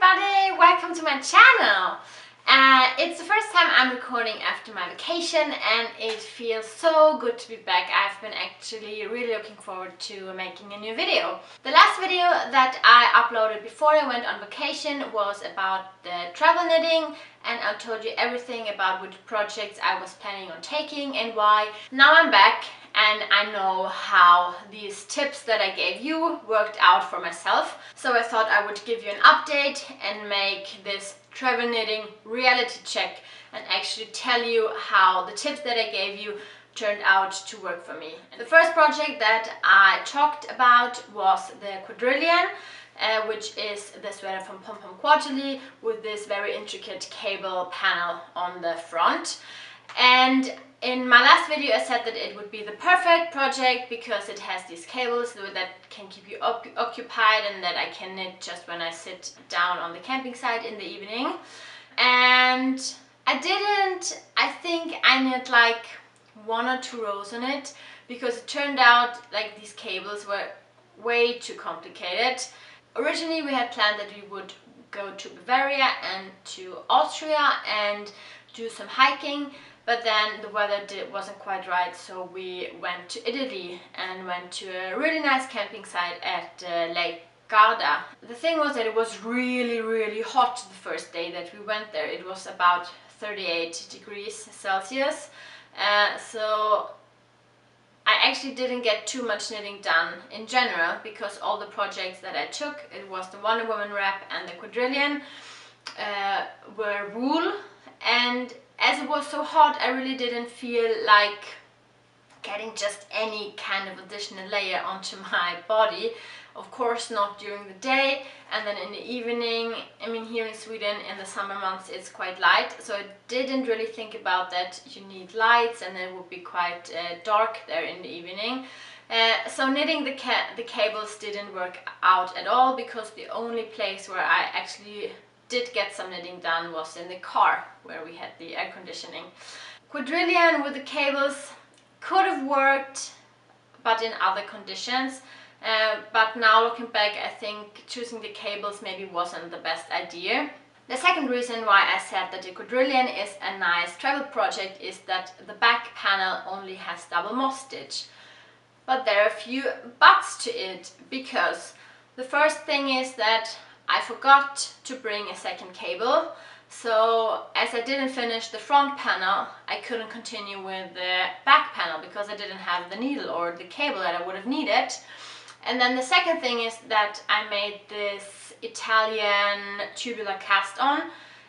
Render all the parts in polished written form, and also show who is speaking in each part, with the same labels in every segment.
Speaker 1: everybody! Welcome to my channel! It's the first time I'm recording after my vacation and it feels so good to be back. I've been actually really looking forward to making a new video. The last video that I uploaded before I went on vacation was about the travel knitting, and I told you everything about which projects I was planning on taking and why. Now I'm back and I know how these tips that I gave you worked out for myself. So I thought I would give you an update and make this travel knitting reality check and actually tell you how the tips that I gave you turned out to work for me. The first project that I talked about was the quadrillion, which is the sweater from Pom Pom Quarterly with this very intricate cable panel on the front. And in my last video I said that it would be the perfect project because it has these cables that can keep you occupied and that I can knit just when I sit down on the camping site in the evening. And I think I knit like 1 or 2 rows on it because it turned out like these cables were way too complicated. Originally we had planned that we would go to Bavaria and to Austria and do some hiking, but then the weather wasn't quite right, so we went to Italy and went to a really nice camping site at Lake Garda. The thing was that it was really hot the first day that we went there. It was about 38 degrees Celsius, so I actually didn't get too much knitting done in general because all the projects that I took, it was the Wonder Woman wrap and the quadrillion, were wool, and as it was so hot I really didn't feel like getting just any kind of additional layer onto my body. Of course not during the day, and then in the evening, I mean here in Sweden in the summer months it's quite light, so I didn't really think about that you need lights and it would be quite dark there in the evening. So knitting the cables didn't work out at all because the only place where I actually did get some knitting done was in the car where we had the air conditioning. Quadrillion with the cables could have worked, but in other conditions. But now looking back, I think choosing the cables maybe wasn't the best idea. The second reason why I said that the quadrillion is a nice travel project is that the back panel only has double moss stitch. But there are a few buts to it, because the first thing is that I forgot to bring a second cable. So as I didn't finish the front panel, I couldn't continue with the back panel because I didn't have the needle or the cable that I would have needed. And then the second thing is that I made this Italian tubular cast on,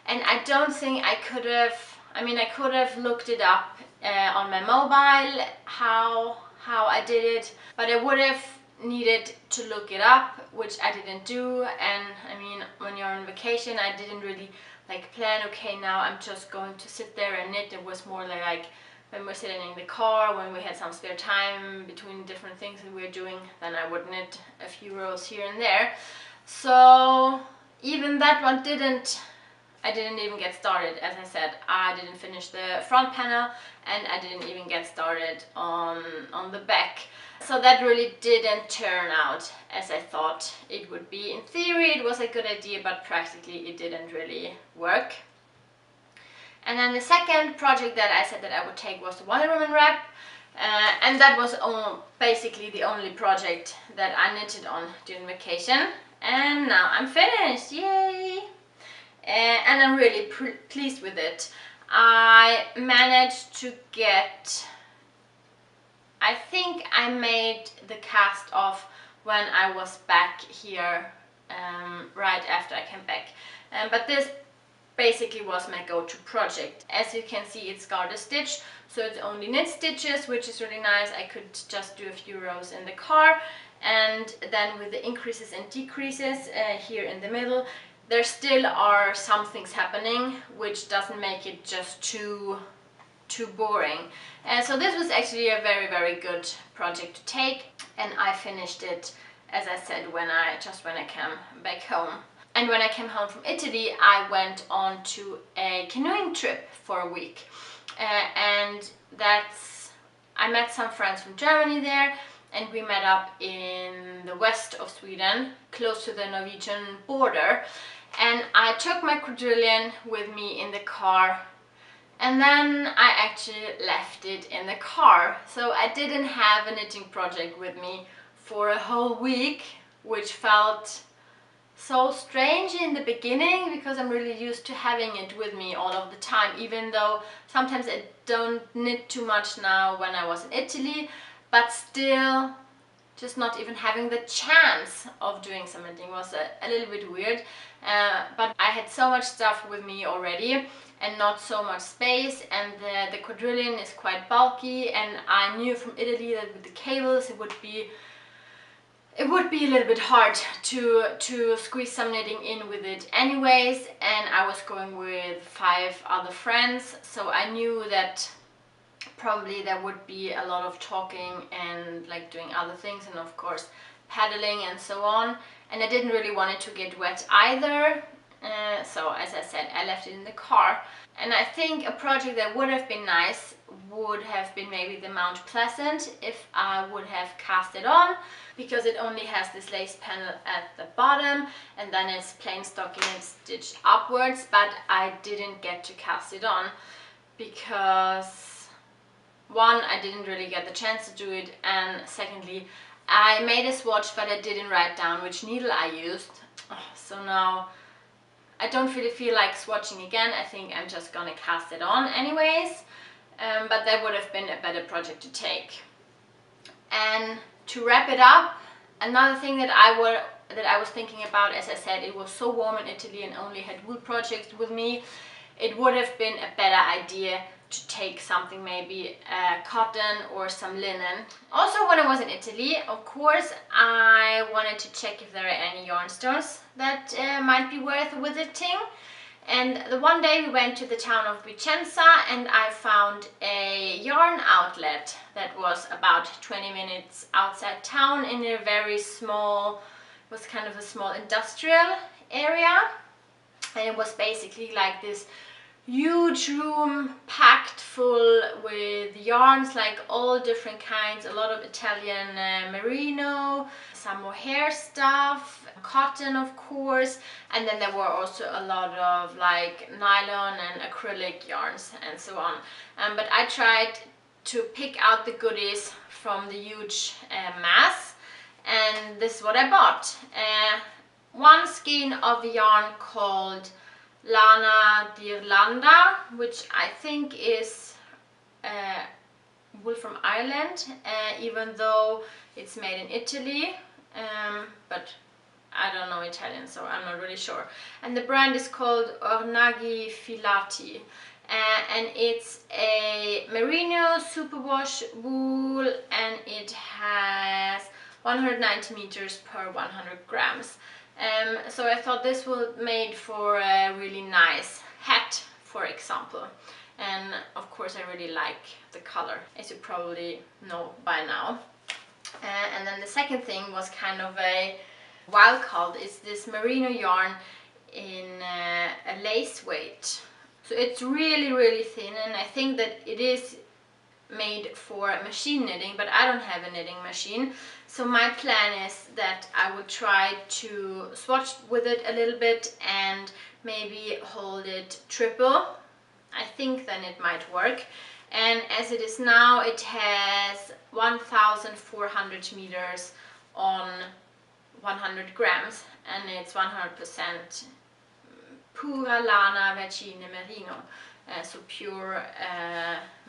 Speaker 1: and I don't think I could have, I could have looked it up on my mobile how I did it, but I would have needed to look it up, which I didn't do. And I mean, when you're on vacation, I didn't really like plan, okay, now I'm just going to sit there and knit. It was more like when we're sitting in the car, when we had some spare time between different things that we were doing, then I would knit a few rows here and there. So even that one I didn't even get started. As I said, I didn't finish the front panel and I didn't even get started on the back. So that really didn't turn out as I thought it would be. In theory it was a good idea, but practically it didn't really work. And then the second project that I said that I would take was the Wonder Woman wrap, and that was basically the only project that I knitted on during vacation. And now I'm finished, yay! And I'm really pleased with it. I managed to get, I think I made the cast off when I was back here, right after I came back. But this basically was my go-to project. As you can see, it's garter stitch, so it's only knit stitches, which is really nice. I could just do a few rows in the car, and then with the increases and decreases here in the middle, there still are some things happening, which doesn't make it just too boring. And so this was actually a very good project to take, and I finished it, as I said, when I came back home. And when I came home from Italy, I went on to a canoeing trip for a week, and I met some friends from Germany there, and we met up in the west of Sweden, close to the Norwegian border. and I took my quadrillion with me in the car, and then I actually left it in the car. So I didn't have a knitting project with me for a whole week, which felt so strange in the beginning because I'm really used to having it with me all of the time, even though sometimes I don't knit too much now when I was in Italy, but still just not even having the chance of doing some knitting was a little bit weird. But I had so much stuff with me already and not so much space, and the quadrillion is quite bulky, and I knew from Italy that with the cables it would be a little bit hard to squeeze some knitting in with it anyways, and I was going with 5 other friends, so I knew that probably there would be a lot of talking and like doing other things, and of course paddling and so on, and I didn't really want it to get wet either. So as I said, I left it in the car. And I think a project that would have been nice would have been maybe the Mount Pleasant if I would have cast it on, because it only has this lace panel at the bottom and then it's plain stocking and stitched upwards, but I didn't get to cast it on because one, I didn't really get the chance to do it, and secondly, I made a swatch but I didn't write down which needle I used. So now I don't really feel like swatching again. I think I'm just gonna cast it on anyways, but that would have been a better project to take. And to wrap it up, another thing that I was thinking about, as I said, it was so warm in Italy and only had wool projects with me, it would have been a better idea to take something, maybe cotton or some linen. Also, when I was in Italy, of course, I wanted to check if there are any yarn stores that might be worth visiting. And the one day we went to the town of Vicenza and I found a yarn outlet that was about 20 minutes outside town in a very small, it was kind of a small industrial area. And it was basically like this huge room packed full with yarns, like all different kinds, a lot of Italian merino, some mohair stuff, cotton of course, and then there were also a lot of like nylon and acrylic yarns and so on. But I tried to pick out the goodies from the huge mass, and this is what I bought. One skein of yarn called Lana d'Irlanda, which I think is wool from Ireland, even though it's made in Italy, but I don't know Italian, so I'm not really sure. And the brand is called Ornaghi Filati, and it's a merino superwash wool, and it has 190 meters per 100 grams. So I thought this was made for a really nice hat, for example. And of course I really like the color, as you probably know by now. And then the second thing was kind of a wild card, is this merino yarn in a lace weight. So it's really thin, and I think that it is made for machine knitting, but I don't have a knitting machine. So my plan is that I would try to swatch with it a little bit and maybe hold it triple. I think then it might work. And as it is now, it has 1,400 meters on 100 grams, and it's 100% pura lana vergine merino, so pure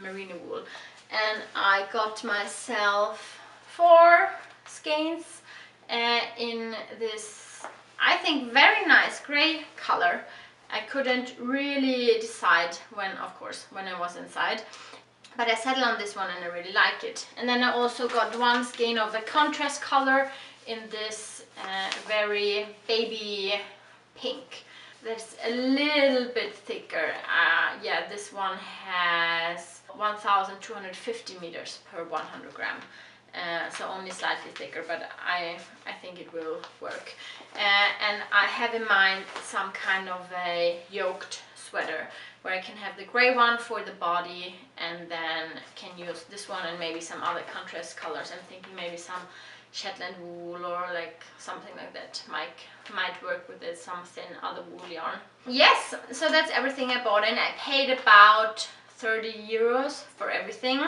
Speaker 1: merino wool. And I got myself 4 skeins in this, I think, very nice grey color. I couldn't really decide when I was inside, but I settled on this one and I really like it. And then I also got 1 skein of the contrast color in this very baby pink. That's a little bit thicker. Yeah, this one has 1,250 meters per 100 gram. So only slightly thicker, but I think it will work. And I have in mind some kind of a yoked sweater where I can have the gray one for the body and then can use this one and maybe some other contrast colors. I'm thinking maybe some Shetland wool or like something like that. Might work with it, some thin other wool yarn. Yes, so that's everything I bought, and I paid about 30 euros for everything,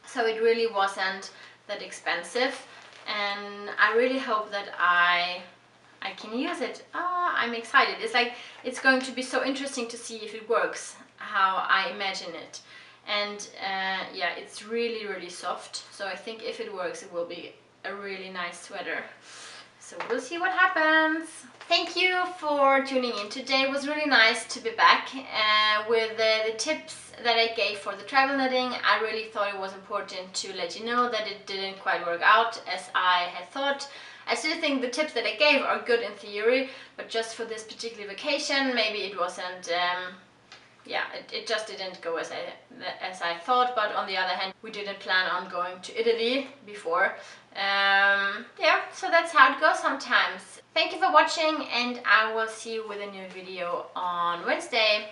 Speaker 1: so it really wasn't that expensive, and I really hope that I can use it. I'm excited. It's like, it's going to be so interesting to see if it works how I imagine it. And yeah, it's really, really soft, so I think if it works it will be a really nice sweater. So we'll see what happens. Thank you for tuning in today. It was really nice to be back with the tips that I gave for the travel knitting. I really thought it was important to let you know that it didn't quite work out as I had thought. I still think the tips that I gave are good in theory, but just for this particular vacation, maybe it wasn't, yeah, it just didn't go as I thought. But on the other hand, we didn't plan on going to Italy before. Yeah, so that's how it goes sometimes. Thank you for watching, and I will see you with a new video on Wednesday.